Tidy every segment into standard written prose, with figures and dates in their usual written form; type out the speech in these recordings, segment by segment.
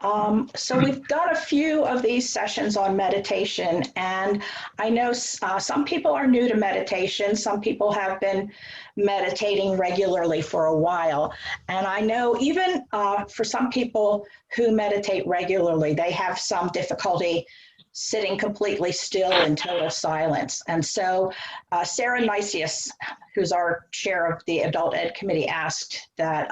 So we've done a few of these sessions on meditation, and I know some people are new to meditation. Some people have been meditating regularly for a while. And I know even for some people who meditate regularly, they have some difficulty sitting completely still in total silence. And so Sarah Nicias, who's our chair of the Adult Ed Committee, asked that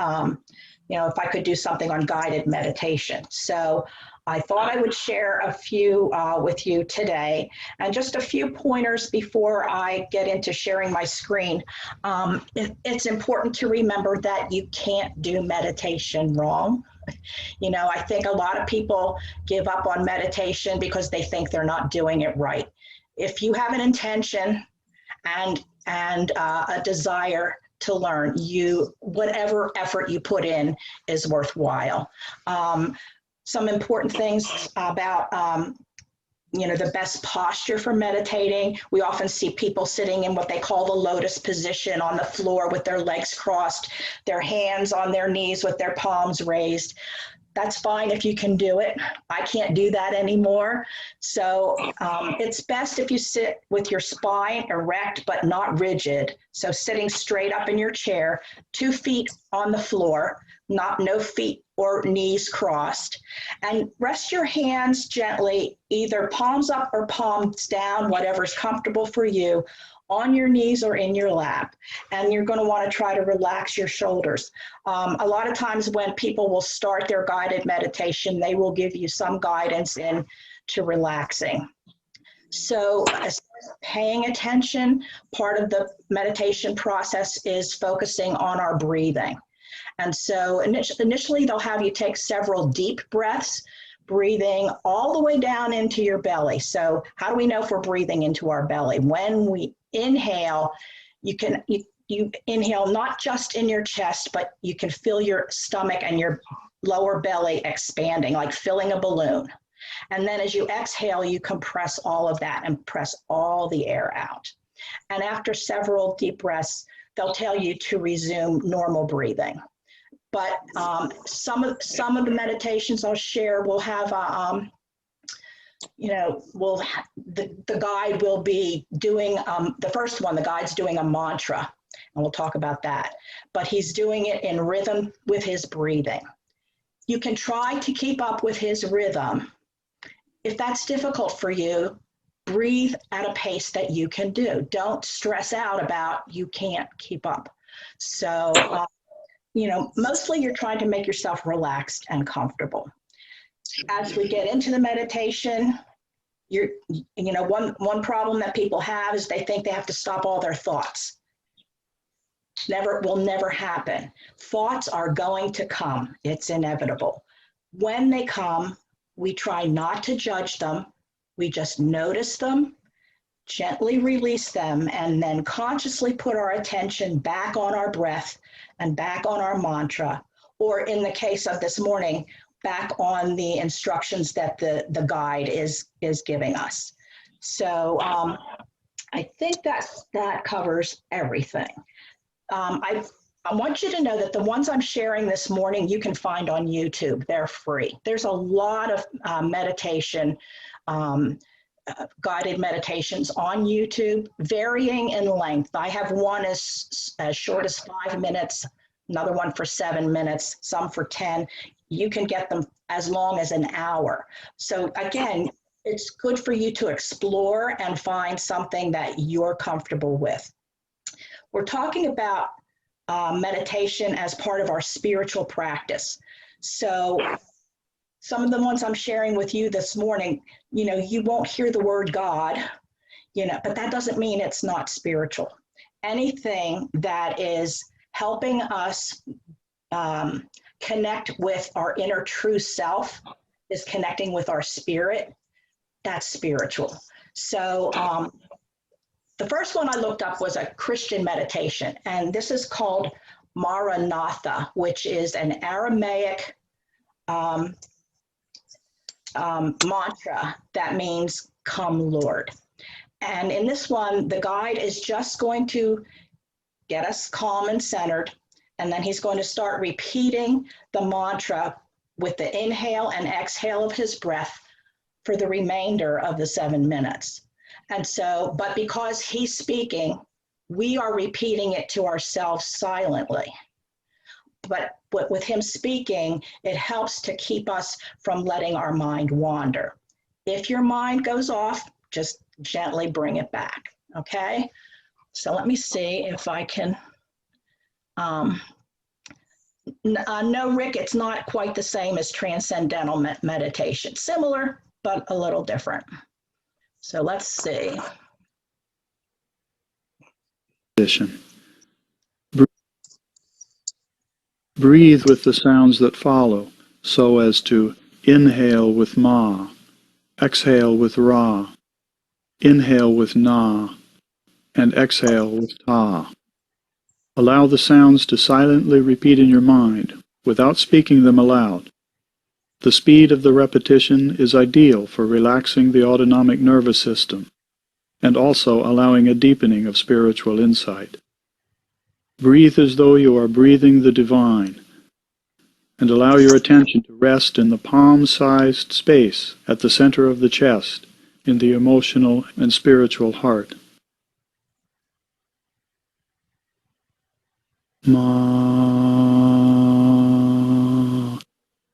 if I could do something on guided meditation. So I thought I would share a few with you today, and just a few pointers before I get into sharing my screen. It's important to remember that you can't do meditation wrong. I think a lot of people give up on meditation because they think they're not doing it right. If you have an intention and a desire to learn, whatever effort you put in is worthwhile. Some important things about the best posture for meditating. We often see people sitting in what they call the lotus position on the floor with their legs crossed, their hands on their knees with their palms raised. That's fine if you can do it. I can't do that anymore. So it's best if you sit with your spine erect but not rigid. So sitting straight up in your chair, 2 feet on the floor, no feet or knees crossed, and rest your hands gently, either palms up or palms down, whatever's comfortable for you, on your knees or in your lap. And you're going to want to try to relax your shoulders. A lot of times when people will start their guided meditation, they will give you some guidance into relaxing. So as paying attention, part of the meditation process is focusing on our breathing. And so initially they'll have you take several deep breaths, breathing all the way down into your belly. So how do we know if we're breathing into our belly? When we inhale, you inhale not just in your chest, but you can feel your stomach and your lower belly expanding, like filling a balloon. And then as you exhale, you compress all of that and press all the air out. And after several deep breaths, they'll tell you to resume normal breathing. But some of the meditations I'll share will have the guide will be doing the first one. The guide's doing a mantra, and we'll talk about that. But he's doing it in rhythm with his breathing. You can try to keep up with his rhythm. If that's difficult for you, breathe at a pace that you can do. Don't stress out about you can't keep up. So. Mostly you're trying to make yourself relaxed and comfortable. As we get into the meditation, one problem that people have is they think they have to stop all their thoughts. Will never happen. Thoughts are going to come. It's inevitable. When they come, we try not to judge them. We just notice them, gently release them, and then consciously put our attention back on our breath and back on our mantra, or in the case of this morning, back on the instructions that the guide is giving us. So I think that covers everything. I want you to know that the ones I'm sharing this morning, you can find on YouTube. They're free. There's a lot of meditation, guided meditations on YouTube, varying in length. I have one as short as 5 minutes, another one for 7 minutes, some for 10. You can get them as long as an hour. So again, it's good for you to explore and find something that you're comfortable with. We're talking about meditation as part of our spiritual practice. So some of the ones I'm sharing with you this morning, you won't hear the word God, but that doesn't mean it's not spiritual. Anything that is helping us connect with our inner true self, is connecting with our spirit, that's spiritual. So the first one I looked up was a Christian meditation, and this is called Maranatha, which is an Aramaic mantra that means "Come, Lord." And in this one, the guide is just going to get us calm and centered, and then he's going to start repeating the mantra with the inhale and exhale of his breath for the remainder of the 7 minutes. And so, but because he's speaking, we are repeating it to ourselves silently. But with him speaking, it helps to keep us from letting our mind wander. If your mind goes off, just gently bring it back, okay? So let me see if I can, no, Rick, it's not quite the same as transcendental meditation. Similar, but a little different. So let's see. Breathe with the sounds that follow, so as to inhale with ma, exhale with ra, inhale with na, and exhale with ta. Allow the sounds to silently repeat in your mind, without speaking them aloud. The speed of the repetition is ideal for relaxing the autonomic nervous system, and also allowing a deepening of spiritual insight. Breathe as though you are breathing the divine, and allow your attention to rest in the palm-sized space at the center of the chest, in the emotional and spiritual heart. Ma,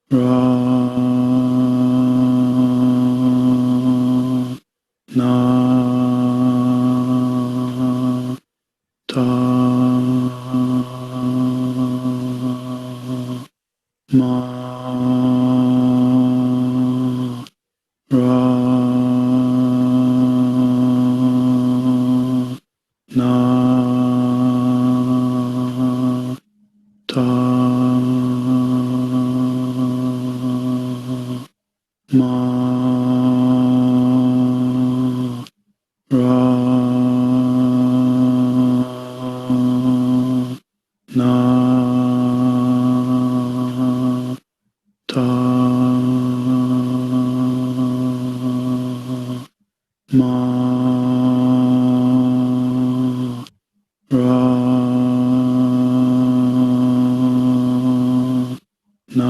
ra, na, ta, ma, ra, na, ta, ma, ra, na, ta, ma, ra, na,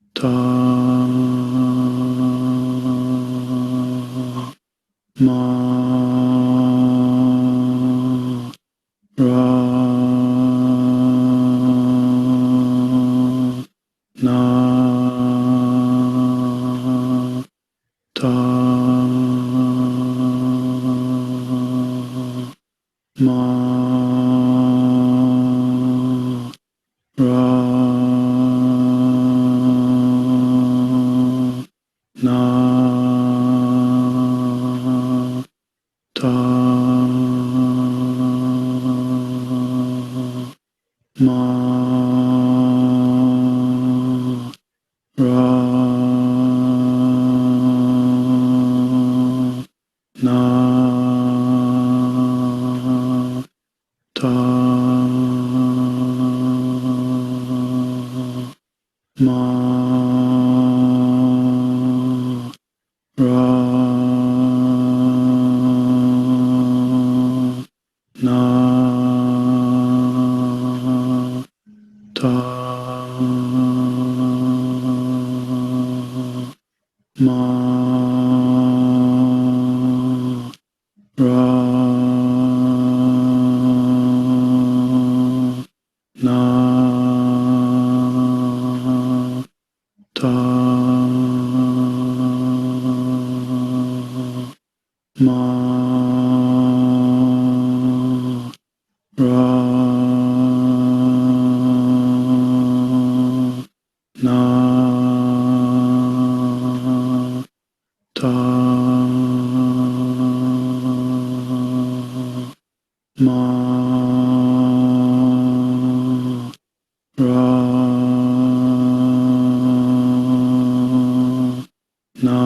ta, ma, ra, na, ta, ma, ra, na, ta, ma, ra, na, ta, ma, ra, na, ta, ma, ra, na, ta, ma, ra, na, ta, ma, ra, na,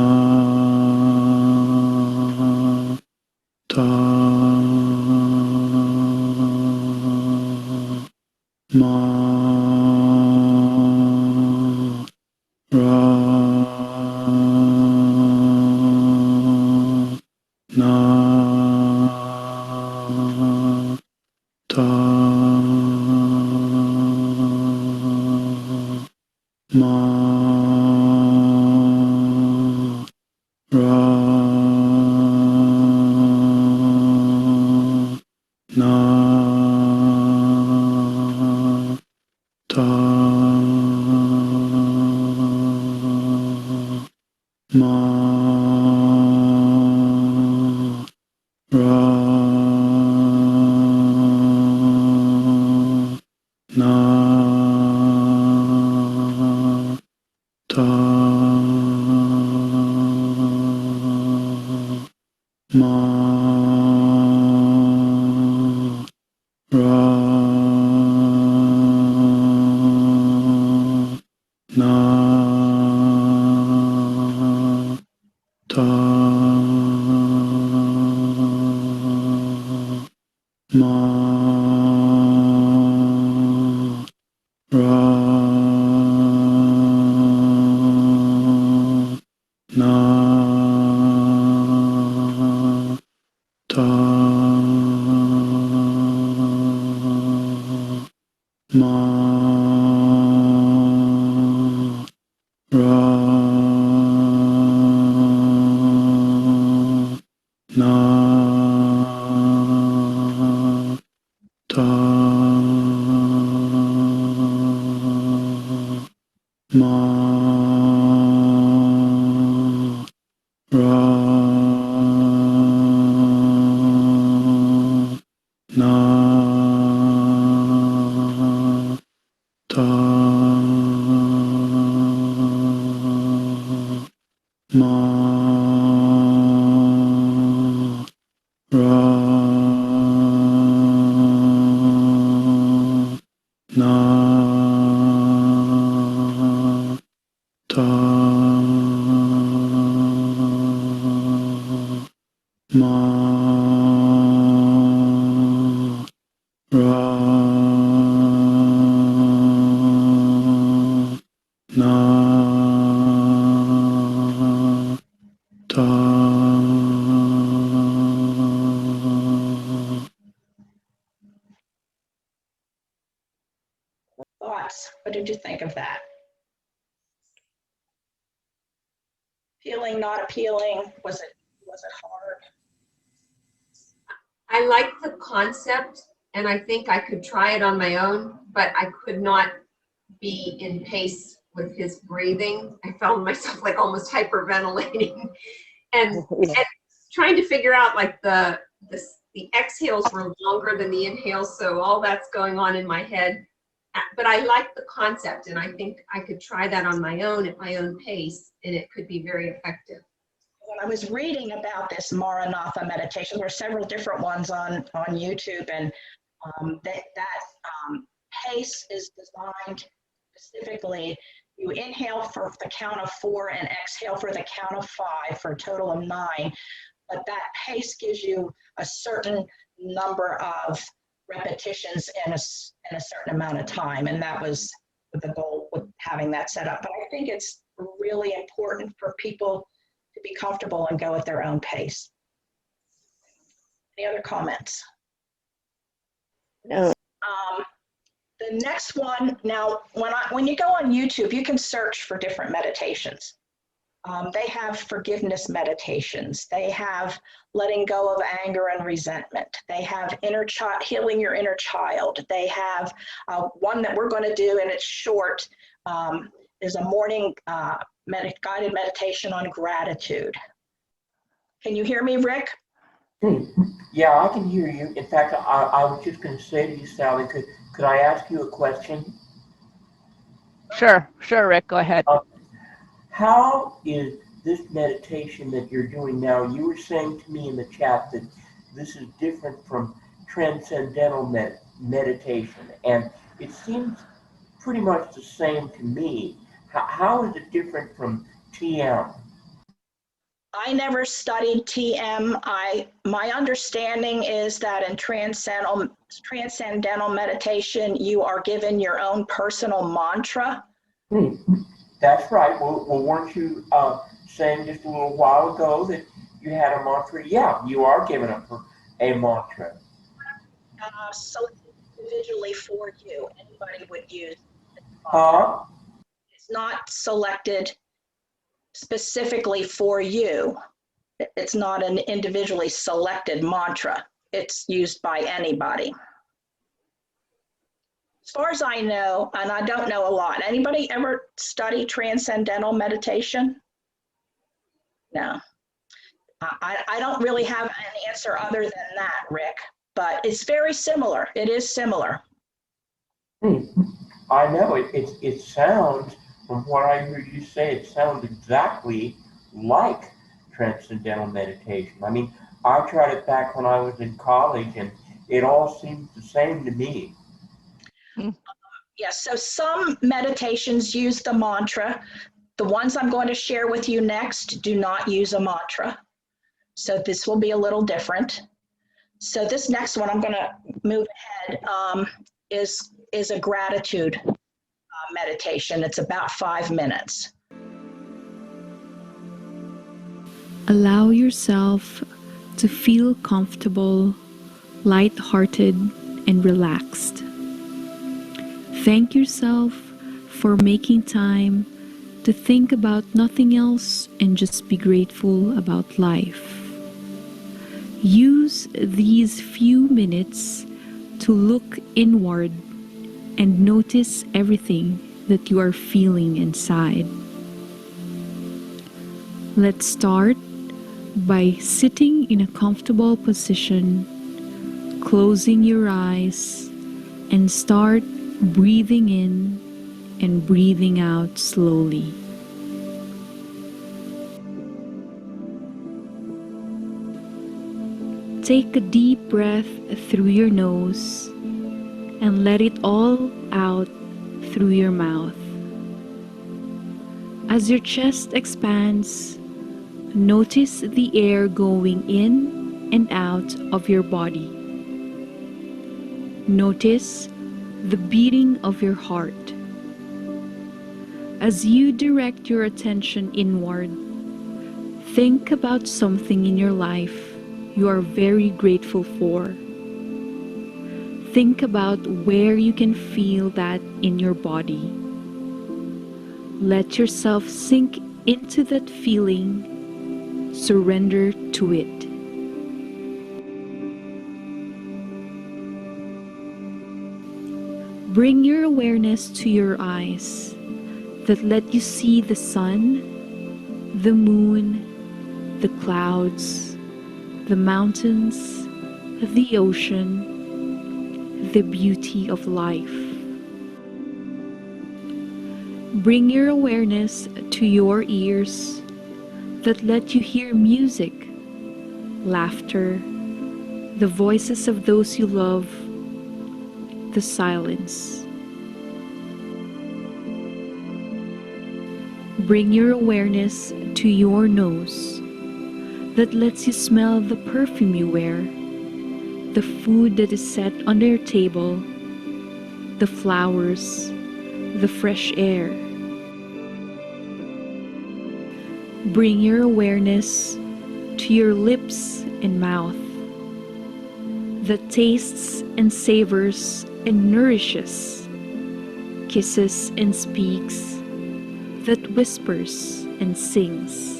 ta, ma, ra, na, ta, ma, ra, na, ta, ma, ra, na, ta, ma, ra, na, ta, ma, ra, na, ta, ma, ra, na, ta, ma, ra, na, ta, ma, ra, na, ta, ma, ra, na, ta, Thoughts? What did you think of that? Appealing, not appealing? Was it hard? I like the concept and I think I could try it on my own, but I could not be in pace with his breathing. I found myself like almost hyperventilating and trying to figure out like the exhales were longer than the inhales. So all that's going on in my head. But I like the concept and I think I could try that on my own at my own pace and it could be very effective. When I was reading about this Maranatha meditation, there are several different ones on YouTube, and that pace is designed specifically. You inhale for the count of 4 and exhale for the count of 5 for a total of 9. But that pace gives you a certain number of repetitions in a certain amount of time, and that was the goal with having that set up. But I think it's really important for people to be comfortable and go at their own pace. Any other comments? No. The next one, now, when you go on YouTube, you can search for different meditations. They have forgiveness meditations. They have letting go of anger and resentment. They have healing your inner child. They have one that we're going to do, and it's short, is a morning guided meditation on gratitude. Can you hear me, Rick? Yeah, I can hear you. In fact, I was just going to say to you, Sally, could I ask you a question? Sure, Rick, go ahead. How is this meditation that you're doing now? You were saying to me in the chat that this is different from transcendental meditation, and it seems pretty much the same to me. How is it different from TM? I never studied TM. My understanding is that in transcendental meditation, you are given your own personal mantra. That's right. Well, weren't you saying just a little while ago that you had a mantra? Yeah, you are given a mantra. So it's individually for you. Anybody would use it. Huh? It's not selected specifically for you. It's not an individually selected mantra. It's used by anybody. As far as I know, and I don't know a lot, anybody ever study transcendental meditation? No. I don't really have an answer other than that, Rick, but it's very similar. It is similar. I know it sounds, from what I heard you say, it sounds exactly like transcendental meditation. I mean, I tried it back when I was in college, and it all seems the same to me. Yes, so some meditations use the mantra. The ones I'm going to share with you next do not use a mantra. So this will be a little different. So this next one, I'm going to move ahead, is a gratitude meditation. It's about 5 minutes. Allow yourself to feel comfortable, light-hearted, and relaxed. Thank yourself for making time to think about nothing else and just be grateful about life. Use these few minutes to look inward and notice everything that you are feeling inside. Let's start by sitting in a comfortable position, closing your eyes, and start breathing in and breathing out slowly. Take a deep breath through your nose and let it all out through your mouth. As your chest expands, notice the air going in and out of your body. Notice the beating of your heart. As you direct your attention inward, think about something in your life you are very grateful for. Think about where you can feel that in your body. Let yourself sink into that feeling. Surrender to it. Bring your awareness to your eyes that let you see the sun, the moon, the clouds, the mountains, the ocean, the beauty of life. Bring your awareness to your ears that let you hear music, laughter, the voices of those you love, the silence. Bring your awareness to your nose that lets you smell the perfume you wear, the food that is set on your table, the flowers, the fresh air. Bring your awareness to your lips and mouth that tastes and savors and nourishes, kisses and speaks, that whispers and sings.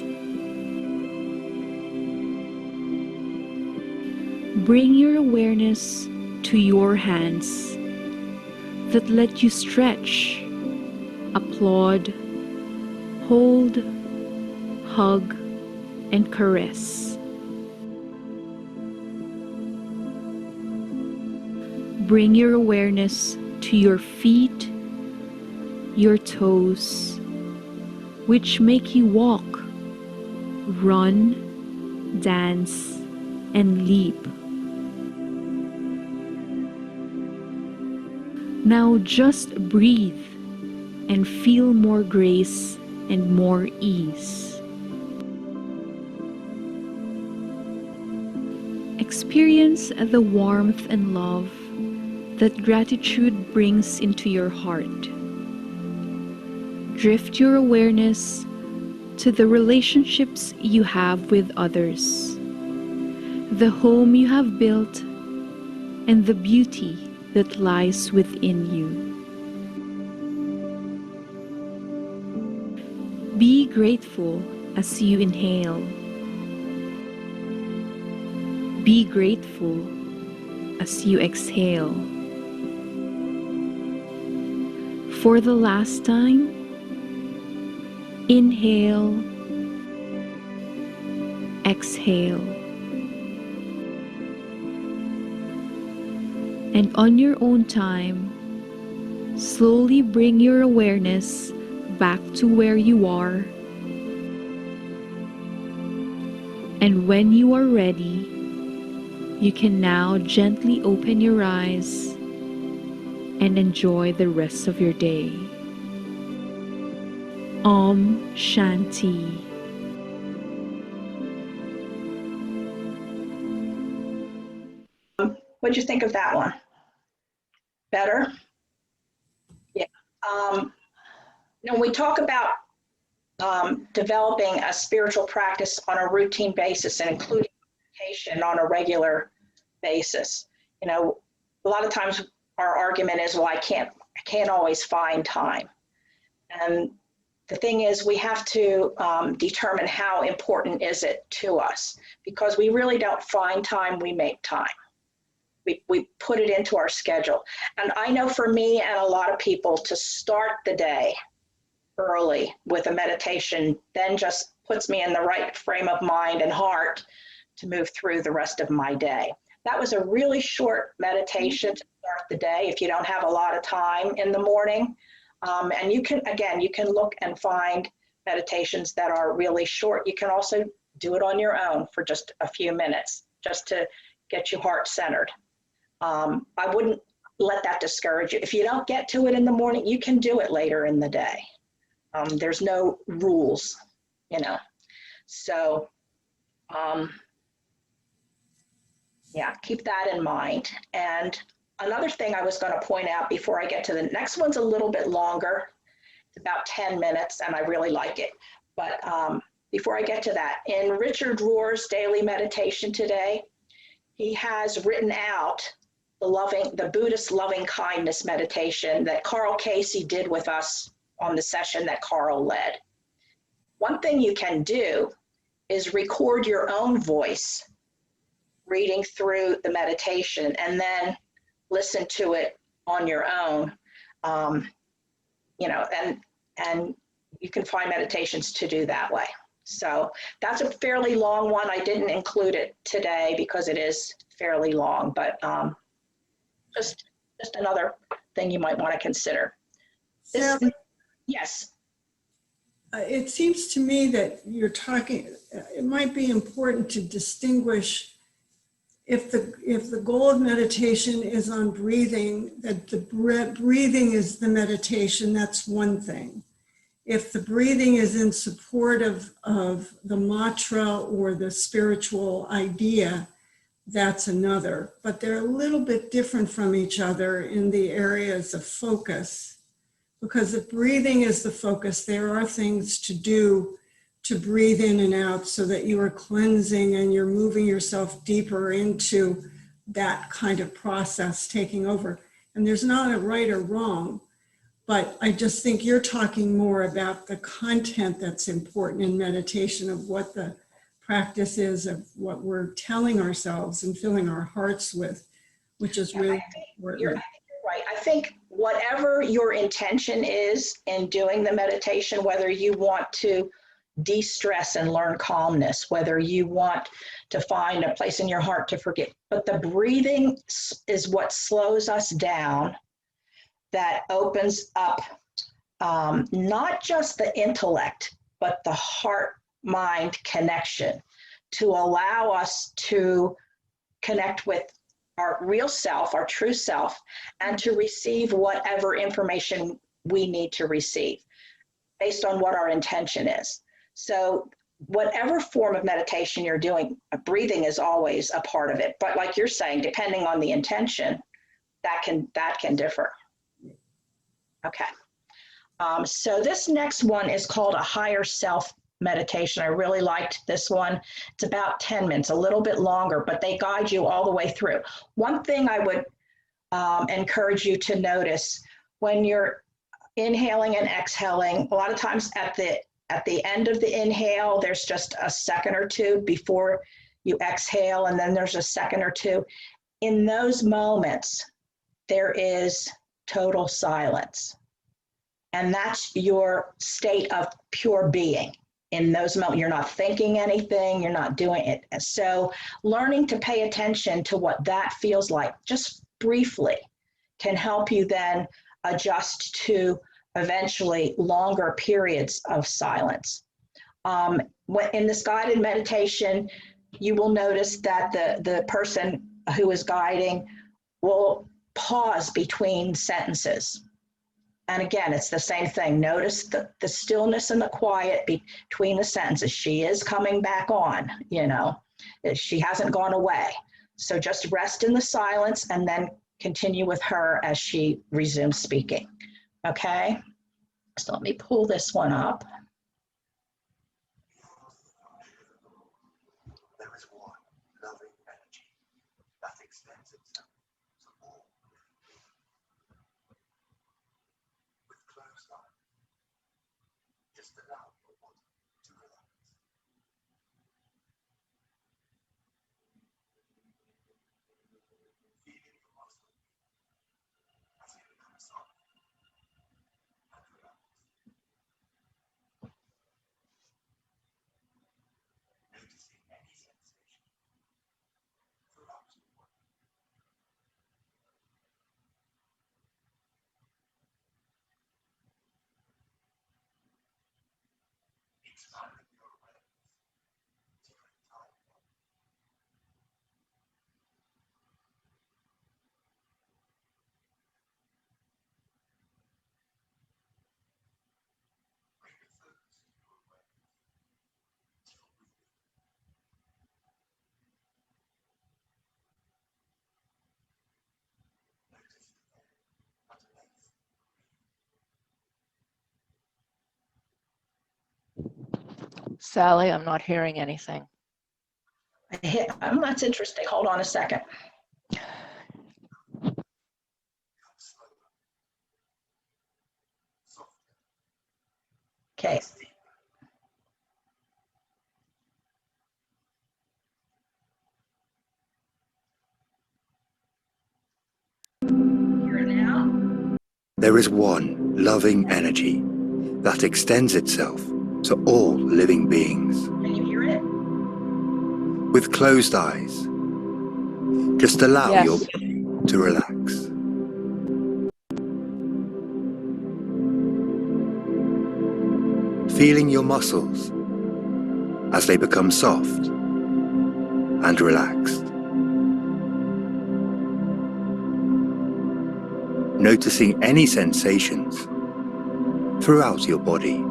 Bring your awareness to your hands that let you stretch, applaud, hold, hug, and caress. Bring your awareness to your feet, your toes, which make you walk, run, dance, and leap. Now just breathe and feel more grace and more ease. Experience the warmth and love that gratitude brings into your heart. Drift your awareness to the relationships you have with others, the home you have built, and the beauty that lies within you. grateful as you inhale. Be grateful as you exhale. For the last time, inhale, exhale. And on your own time, slowly bring your awareness back to where you are. And when you are ready, you can now gently open your eyes and enjoy the rest of your day. Om Shanti. What'd you think of that one? Better? Yeah. When we talk about developing a spiritual practice on a routine basis and including meditation on a regular basis, a lot of times our argument is, well, I can't always find time. And the thing is, we have to determine how important is it to us, because we really don't find time, we make time. We put it into our schedule. And I know for me and a lot of people, to start the day early with a meditation then just puts me in the right frame of mind and heart to move through the rest of my day. That was a really short meditation to start the day if you don't have a lot of time in the morning. And you can look and find meditations that are really short. You can also do it on your own for just a few minutes, just to get you heart-centered. I wouldn't let that discourage you. If you don't get to it in the morning, you can do it later in the day. There's no rules, So, yeah, keep that in mind. And another thing I was going to point out before I get to the next one's a little bit longer. It's about 10 minutes, and I really like it. But before I get to that, in Richard Rohr's daily meditation today, he has written out the Buddhist loving kindness meditation that Carl Casey did with us on the session that Carl led. One thing you can do is record your own voice reading through the meditation and then listen to it on your own. And you can find meditations to do that way. So that's a fairly long one. I didn't include it today because it is fairly long, but just another thing you might want to consider. Sarah, Yes. it seems to me that you're talking, it might be important to distinguish if the goal of meditation is on breathing, that the breathing is the meditation, that's one thing. If the breathing is in support of the mantra or the spiritual idea, that's another. But they're a little bit different from each other in the areas of focus. Because if breathing is the focus, there are things to do to breathe in and out so that you are cleansing and you're moving yourself deeper into that kind of process taking over. And there's not a right or wrong, but I just think you're talking more about the content that's important in meditation, of what the practice is, of what we're telling ourselves and filling our hearts with, which is really important. You're right. I think whatever your intention is in doing the meditation, whether you want to de-stress and learn calmness, whether you want to find a place in your heart to forget, but the breathing is what slows us down, that opens up not just the intellect, but the heart-mind connection to allow us to connect with our real self, our true self, and to receive whatever information we need to receive based on what our intention is. So whatever form of meditation you're doing, breathing is always a part of it. But like you're saying, depending on the intention, that can differ. Okay. So this next one is called a higher self meditation. I really liked this one. It's about 10 minutes, a little bit longer, but they guide you all the way through. One thing I would encourage you to notice when you're inhaling and exhaling, a lot of times at the at the end of the inhale, there's just a second or two before you exhale, and then there's a second or two. In those moments, there is total silence. And that's your state of pure being. In those moments, you're not thinking anything, you're not doing it. So learning to pay attention to what that feels like, just briefly, can help you then adjust to eventually longer periods of silence. In this guided meditation, you will notice that the person who is guiding will pause between sentences. And again, it's the same thing. Notice the stillness and the quiet between the sentences. She is coming back on, you know, she hasn't gone away. So just rest in the silence and then continue with her as she resumes speaking. Okay, so let me pull this one up. There is one loving energy that extends itself to all. With closed eyes, just allow your body to relax. Feeling your muscles as they become soft and relaxed. Noticing any sensation throughout your body. Expanding your awareness to your entire body. Bring the focus of your awareness to your breathing. Notice the air underneath. Sally, I'm not hearing anything. That's interesting. Hold on a second. Become slower, softer, Okay. deeper. Hear it now? There is one loving energy that extends itself to all living beings. Can you hear it? With closed eyes, just allow your Yes. body to relax. Feeling your muscles as they become soft and relaxed. Noticing any sensations throughout your body.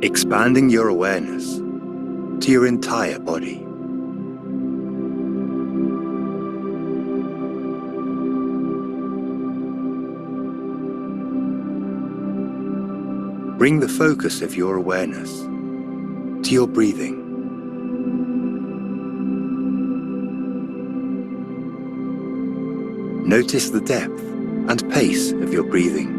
Expanding your awareness to your entire body. Bring the focus of your awareness to your breathing. Notice the depth and pace of your breathing.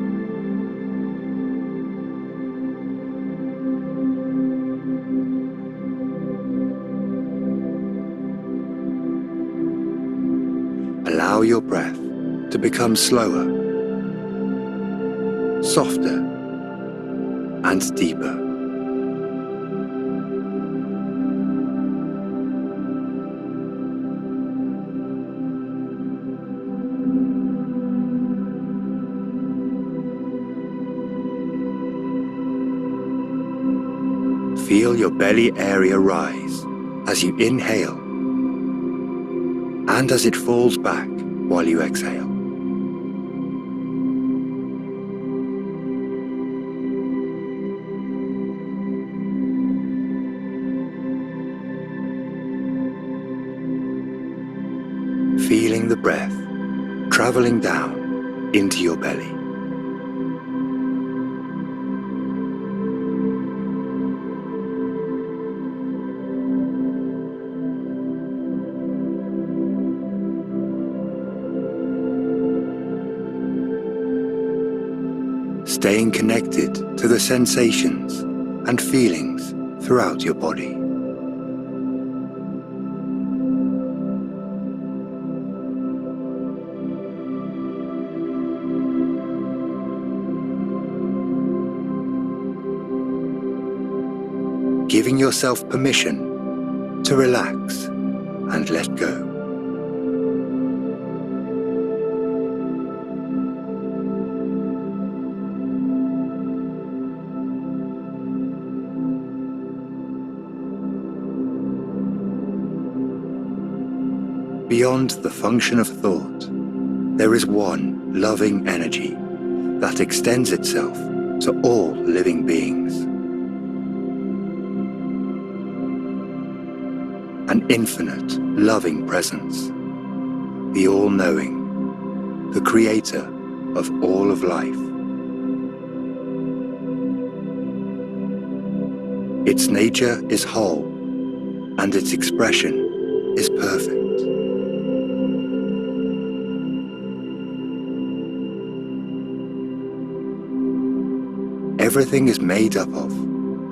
Allow your breath to become slower, softer, and deeper. Feel your belly area rise as you inhale and as it falls back while you exhale. Feeling the breath traveling down into your belly. staying connected to the sensations and feelings throughout your body. Giving yourself permission to relax and let go. Beyond the function of thought, there is one loving energy that extends itself to all living beings. An infinite, loving presence, the all-knowing, the creator of all of life. Its nature is whole, and its expression is perfect. Everything is made up of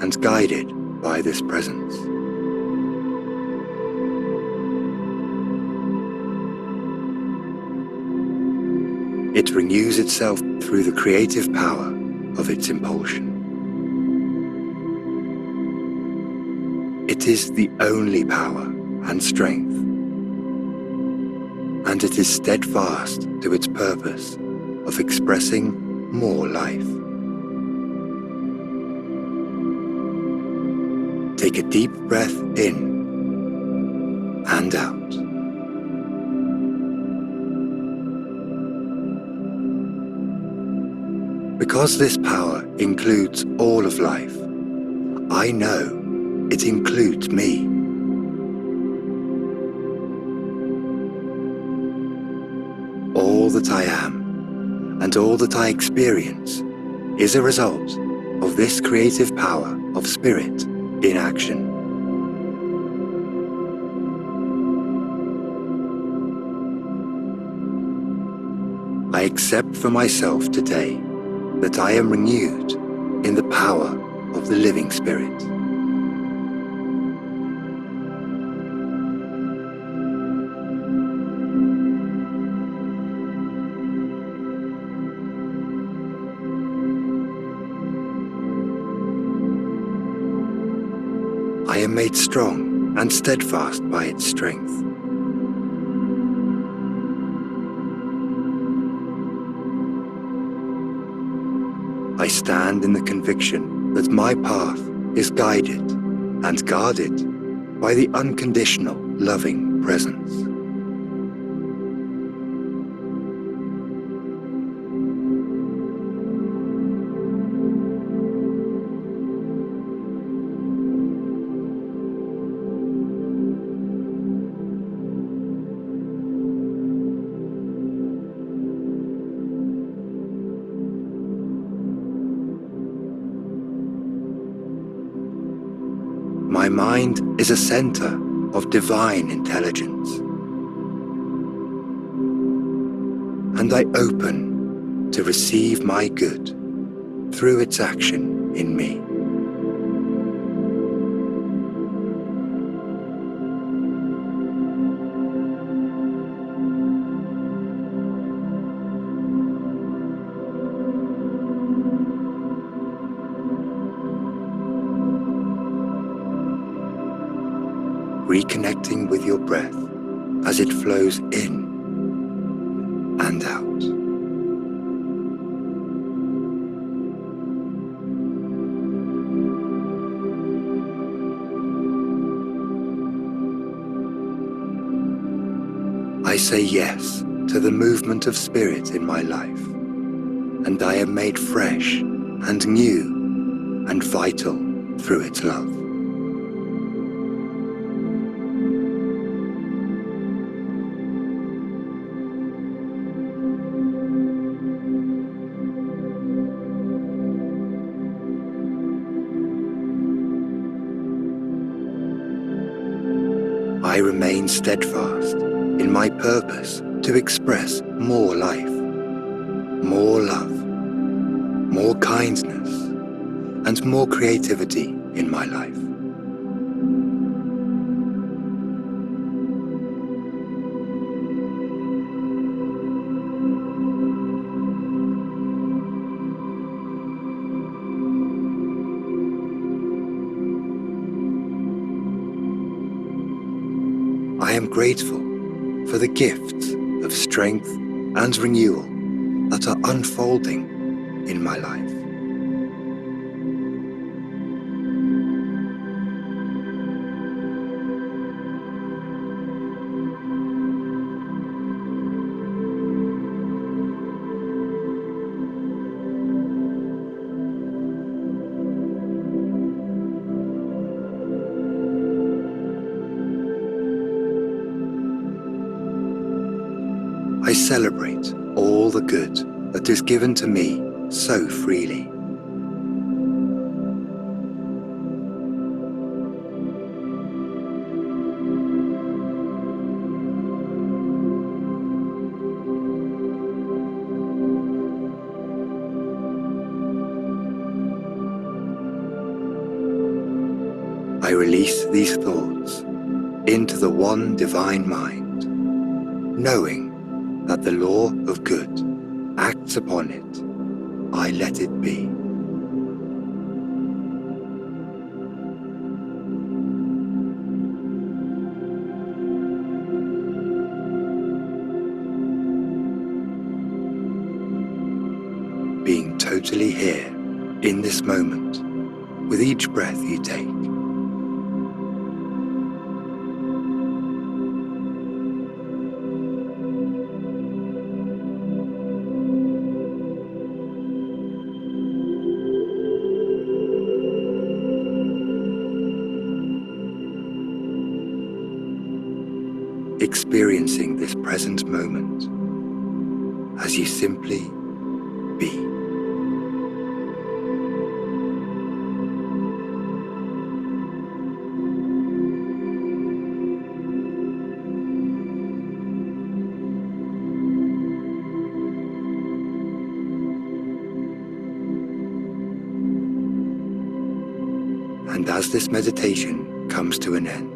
and guided by this presence. It renews itself through the creative power of its impulsion. It is the only power and strength, and it is steadfast to its purpose of expressing more life. Take a deep breath in and out. Because this power includes all of life, I know it includes me. All that I am and all that I experience is a result of this creative power of spirit in action. I accept for myself today that I am renewed in the power of the living spirit. I am made strong and steadfast by its strength. I stand in the conviction that my path is guided and guarded by the unconditional loving presence. My mind is a center of divine intelligence, and I open to receive my good through its action in me. Reconnecting with your breath as it flows in and out. I say yes to the movement of spirit in my life, and I am made fresh and new and vital through its love. I remain steadfast in my purpose to express more life, more love, more kindness, and more creativity in my life. I am grateful for the gifts of strength and renewal that are unfolding in my life. I celebrate all the good that is given to me so freely. I release these thoughts into the one divine mind, knowing that the law of good acts upon it. I let it be. Being totally here in this moment with each breath you take. Experiencing this present moment as you simply be. And as this meditation comes to an end,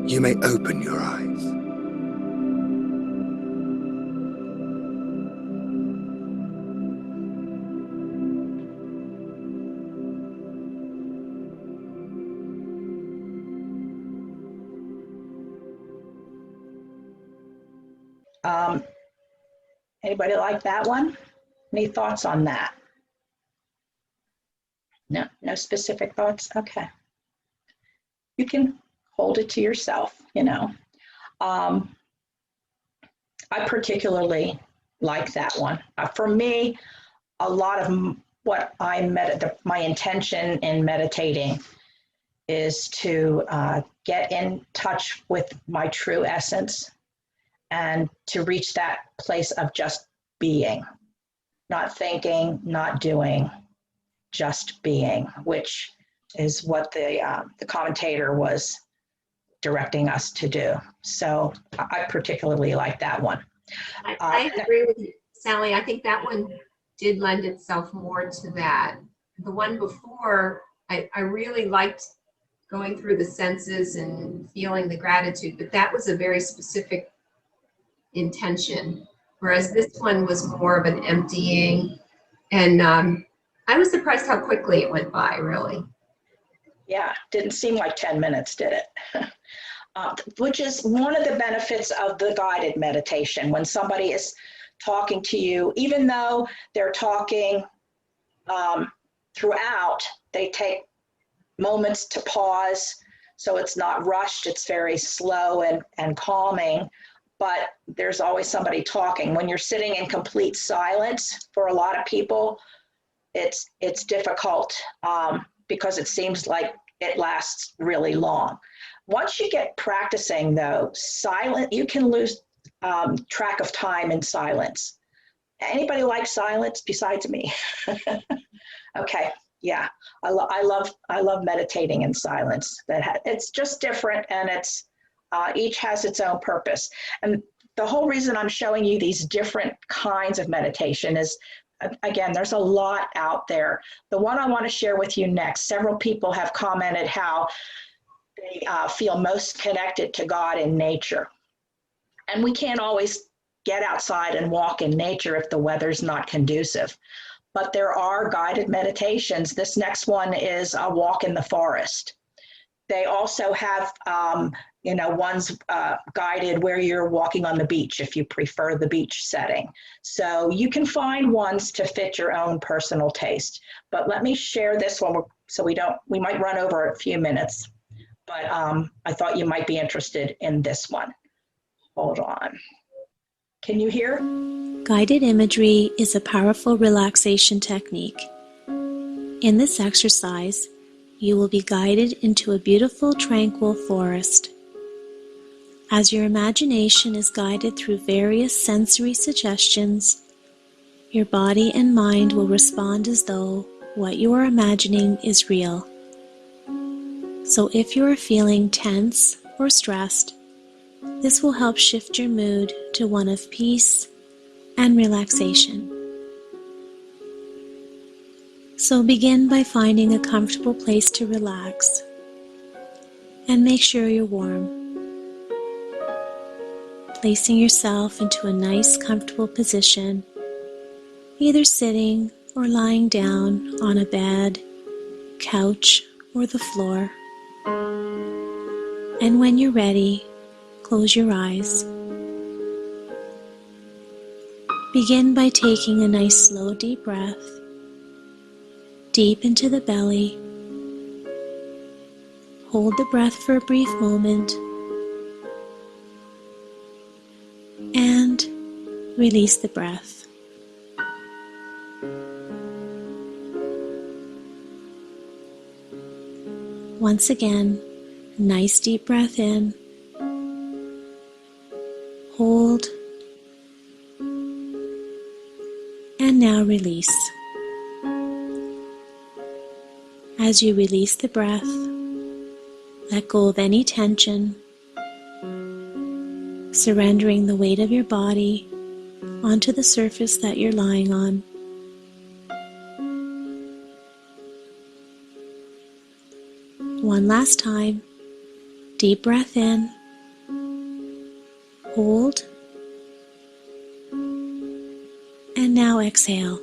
you may open your eyes. Anybody like that one? Any thoughts on that? No, no specific thoughts? Okay. You can hold it to yourself, you know. I particularly like that one. For me, a lot of what my intention in meditating is to get in touch with my true essence and to reach that place of just being, not thinking, not doing, just being, which is what the commentator was directing us to do. So I particularly like that one. I agree with you, Sally. I think that one did lend itself more to that. The one before, I really liked going through the senses and feeling the gratitude, but that was a very specific intention, whereas this one was more of an emptying. And I was surprised how quickly it went by, really. Yeah, didn't seem like 10 minutes, did it? Which is one of the benefits of the guided meditation. When somebody is talking to you, even though they're talking throughout, they take moments to pause, so it's not rushed, it's very slow and calming, but there's always somebody talking. When you're sitting in complete silence, for a lot of people, it's difficult because it seems like it lasts really long. Once you get practicing though, you can lose track of time in silence. Anybody like silence besides me? Okay, yeah, I love meditating in silence. It's just different, and it's each has its own purpose. And the whole reason I'm showing you these different kinds of meditation is, again, there's a lot out there. The one I want to share with you next, several people have commented how they feel most connected to God in nature. And we can't always get outside and walk in nature if the weather's not conducive. But there are guided meditations. This next one is a walk in the forest. They also have, ones guided where you're walking on the beach if you prefer the beach setting. So you can find ones to fit your own personal taste. But let me share this one so we might run over a few minutes. But I thought you might be interested in this one. Hold on. Can you hear? Guided imagery is a powerful relaxation technique. In this exercise, you will be guided into a beautiful, tranquil forest. As your imagination is guided through various sensory suggestions, your body and mind will respond as though what you are imagining is real. So if you are feeling tense or stressed, this will help shift your mood to one of peace and relaxation. So begin by finding a comfortable place to relax and make sure you're warm. Placing yourself into a nice, comfortable position, either sitting or lying down on a bed, couch, or the floor. And when you're ready, close your eyes. Begin by taking a nice slow deep breath, deep into the belly. Hold the breath for a brief moment and release the breath. Once again, a nice deep breath in. Hold. And now release. As you release the breath, let go of any tension, surrendering the weight of your body onto the surface that you're lying on. One last time, deep breath in, hold, and now exhale.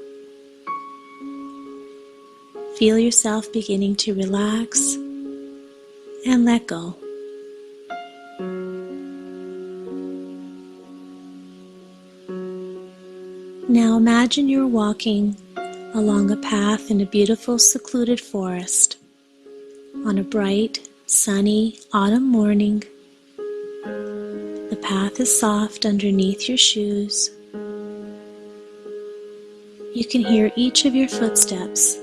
Feel yourself beginning to relax and let go. Now imagine you're walking along a path in a beautiful secluded forest on a bright, sunny autumn morning. The path is soft underneath your shoes. You can hear each of your footsteps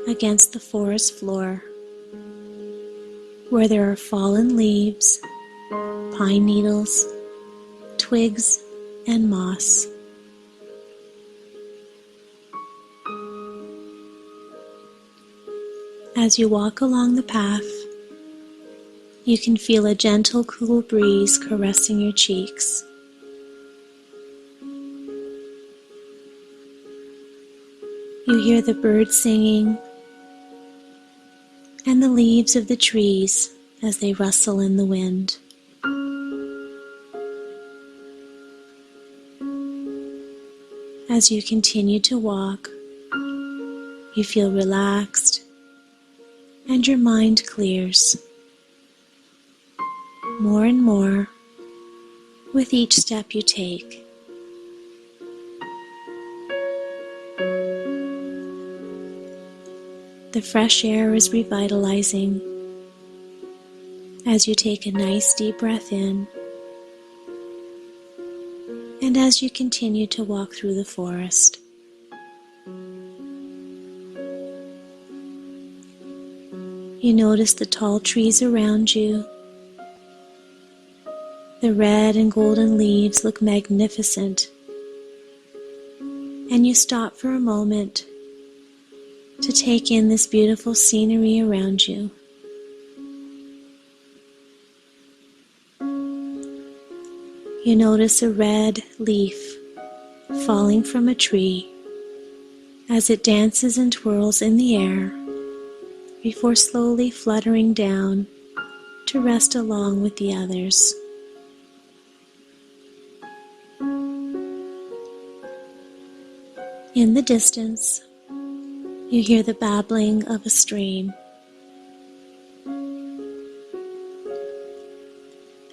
against the forest floor, where there are fallen leaves, pine needles, twigs, and moss. As you walk along the path, you can feel a gentle, cool breeze caressing your cheeks. You hear the birds singing and the leaves of the trees as they rustle in the wind. As you continue to walk, you feel relaxed and your mind clears more and more with each step you take. The fresh air is revitalizing as you take a nice deep breath in and as you continue to walk through the forest. You notice the tall trees around you. The red and golden leaves look magnificent, and you stop for a moment to take in this beautiful scenery around you. You notice a red leaf falling from a tree as it dances and twirls in the air before slowly fluttering down to rest along with the others. In the distance, you hear the babbling of a stream.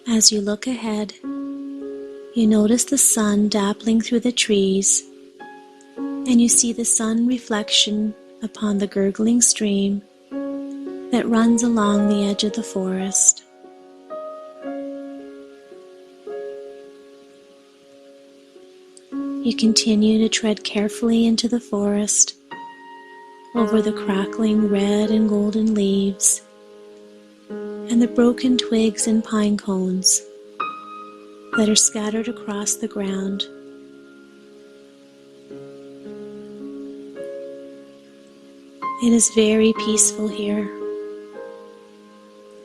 As you look ahead, you notice the sun dappling through the trees, and you see the sun reflection upon the gurgling stream that runs along the edge of the forest. You continue to tread carefully into the forest, over the crackling red and golden leaves, and the broken twigs and pine cones that are scattered across the ground. It is very peaceful here,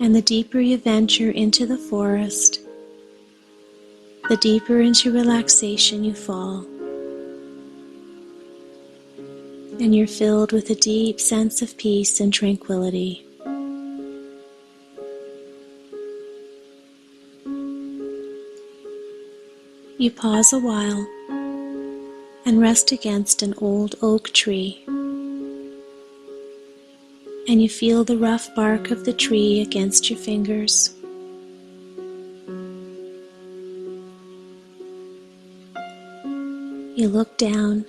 and the deeper you venture into the forest, the deeper into relaxation you fall, and you're filled with a deep sense of peace and tranquility. You pause a while and rest against an old oak tree, and you feel the rough bark of the tree against your fingers. You look down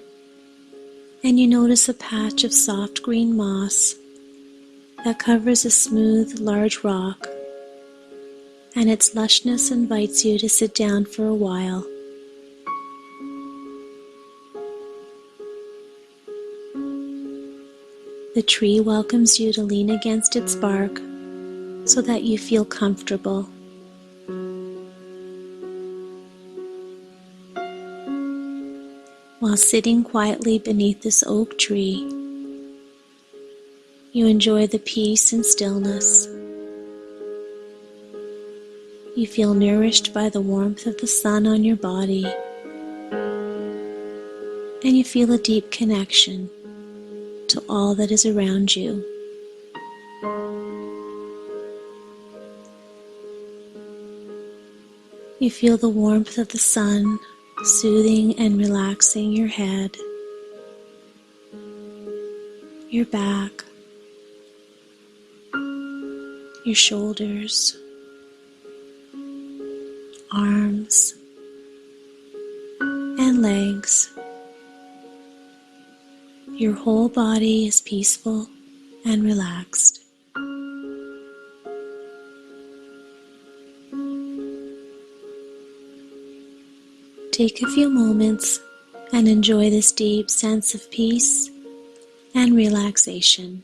and you notice a patch of soft green moss that covers a smooth, large rock, and its lushness invites you to sit down for a while. The tree welcomes you to lean against its bark so that you feel comfortable. While sitting quietly beneath this oak tree, you enjoy the peace and stillness. You feel nourished by the warmth of the sun on your body, and you feel a deep connection to all that is around you. You feel the warmth of the sun soothing and relaxing your head, your back, your shoulders, arms, and legs. Your whole body is peaceful and relaxed. Take a few moments and enjoy this deep sense of peace and relaxation.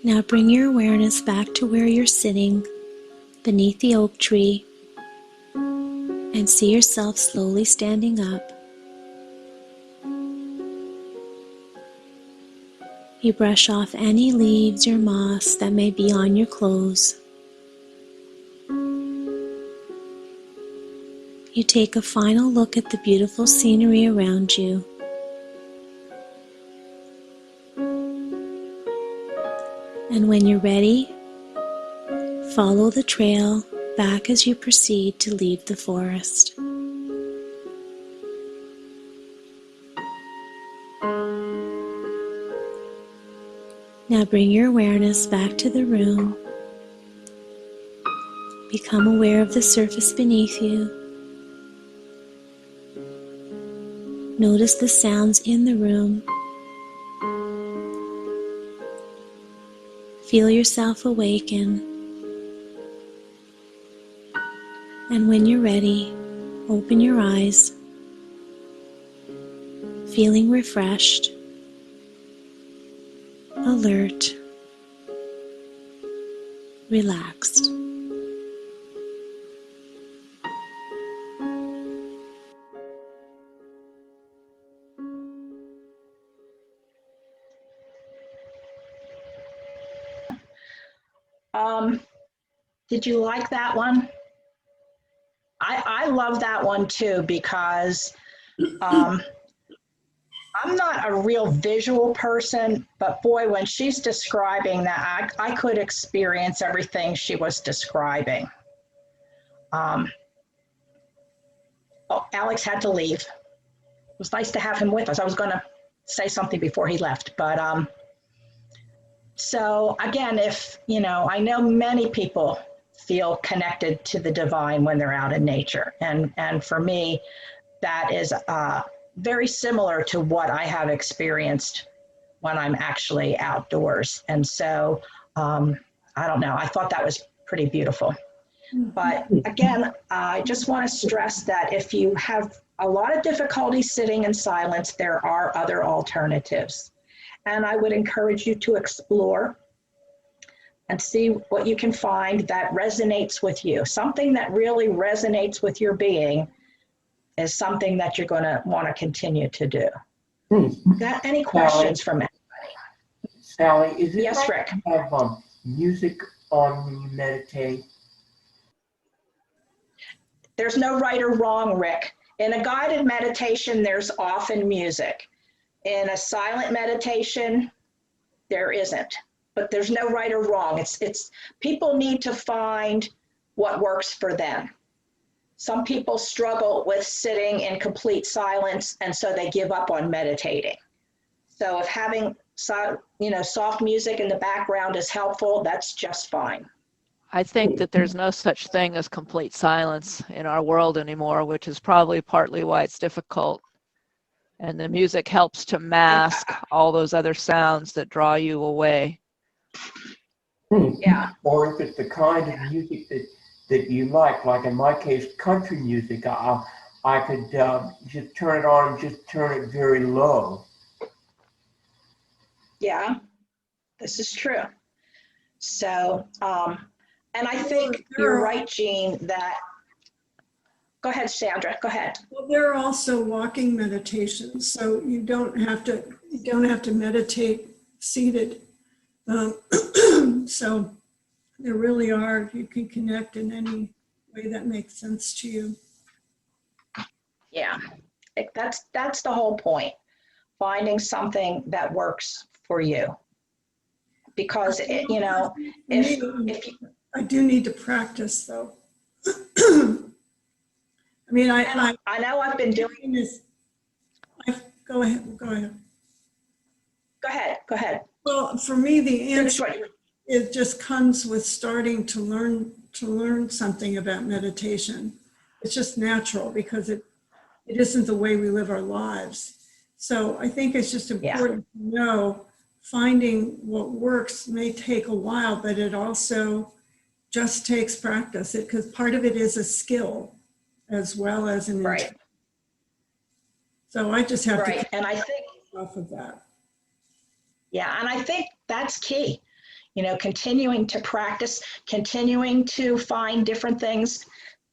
Now bring your awareness back to where you're sitting beneath the oak tree and see yourself slowly standing up. You brush off any leaves or moss that may be on your clothes. You take a final look at the beautiful scenery around you. And when you're ready, follow the trail back as you proceed to leave the forest. Now bring your awareness back to the room. Become aware of the surface beneath you. Notice the sounds in the room. Feel yourself awaken. And when you're ready, open your eyes, feeling refreshed, alert, relaxed. Did you like that one? I love that one too, because I'm not a real visual person, but boy, when she's describing that, I could experience everything she was describing. Oh, Alex had to leave. It was nice to have him with us. I was going to say something before he left, but so again, if, I know many people feel connected to the divine when they're out in nature. And for me, that is very similar to what I have experienced when I'm actually outdoors. And so, I don't know, I thought that was pretty beautiful. But again, I just want to stress that if you have a lot of difficulty sitting in silence, there are other alternatives. And I would encourage you to explore and see what you can find that resonates with you. Something that really resonates with your being is something that you're going to want to continue to do. Got any questions from anybody? Sally, is it Yes, right Rick. to have music on when you meditate? There's no right or wrong, Rick. In a guided meditation, there's often music. In a silent meditation, there isn't. But there's no right or wrong. It's people need to find what works for them. Some people struggle with sitting in complete silence, and so they give up on meditating. So if having soft music in the background is helpful, that's just fine. I think that there's no such thing as complete silence in our world anymore, which is probably partly why it's difficult. And the music helps to mask all those other sounds that draw you away. Yeah. Or if it's the kind of music that you like in my case, country music, I could just turn it on and just turn it very low. Yeah, this is true. So, and I think you're right, Jean, that, go ahead, Sandra, go ahead. Well, there are also walking meditations, so you don't have to meditate seated. So there really are, you can connect in any way that makes sense to you. Yeah, that's the whole point, finding something that works for you. Because, if you, I do need to practice though. I mean, I know I've been doing this. Go ahead. Go ahead. Well, for me, the answer, it just comes with starting to learn something about meditation. It's just natural because it isn't the way we live our lives. So I think it's just important to know finding what works may take a while, but it also just takes practice. Because part of it is a skill as well as an right. So I just have to and I think off of that. Yeah, and I think that's key. Continuing to practice, continuing to find different things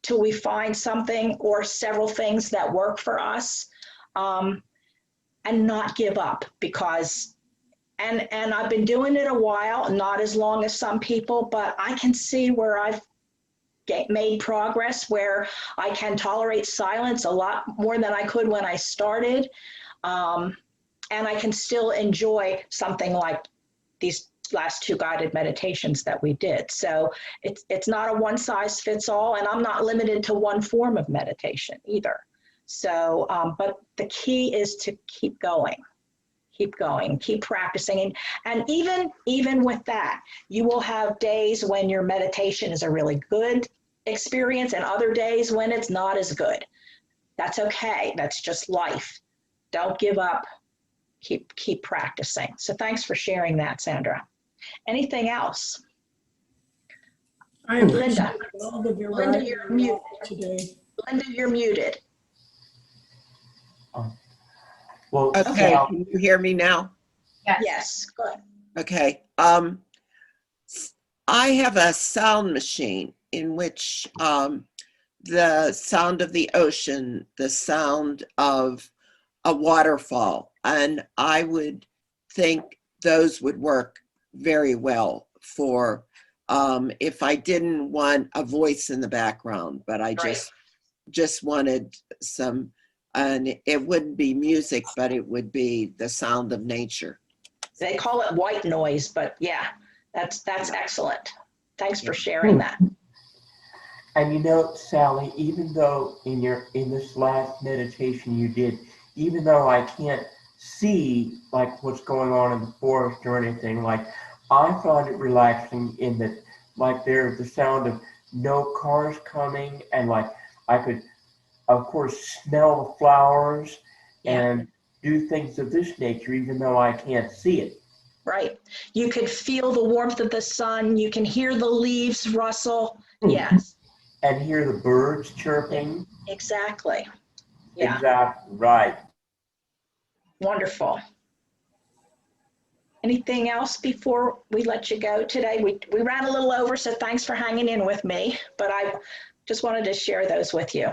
till we find something or several things that work for us, and not give up because, and I've been doing it a while, not as long as some people, but I can see where I've made progress, where I can tolerate silence a lot more than I could when I started. And I can still enjoy something like these last two guided meditations that we did. So it's not a one size fits all, and I'm not limited to one form of meditation either. So, but the key is to keep going, keep practicing. And even with that, you will have days when your meditation is a really good experience and other days when it's not as good. That's okay. That's just life. Don't give up. Keep practicing. So thanks for sharing that, Sandra. Anything else? I Linda. appreciate all of your Linda, you're muted. today. Linda, you're muted. Well, Okay, Sal, can you hear me now? Yes, good. Okay. I have a sound machine in which the sound of the ocean, the sound of a waterfall, and I would think those would work very well for if I didn't want a voice in the background, but I just wanted some, and it wouldn't be music, but it would be the sound of nature. They call it white noise, but yeah, that's excellent. Thanks for sharing that. and you know, Sally, even though in this last meditation you did, even though I can't see like what's going on in the forest or anything, like I found it relaxing in that like there's the sound of no cars coming, and like I could of course smell the flowers and do things of this nature even though I can't see it. Right. You could feel the warmth of the sun. You can hear the leaves rustle. Yes, And hear the birds chirping. exactly. Yeah, Exactly, right. wonderful. Anything else before we let you go today? We ran a little over, so thanks for hanging in with me, but I just wanted to share those with you.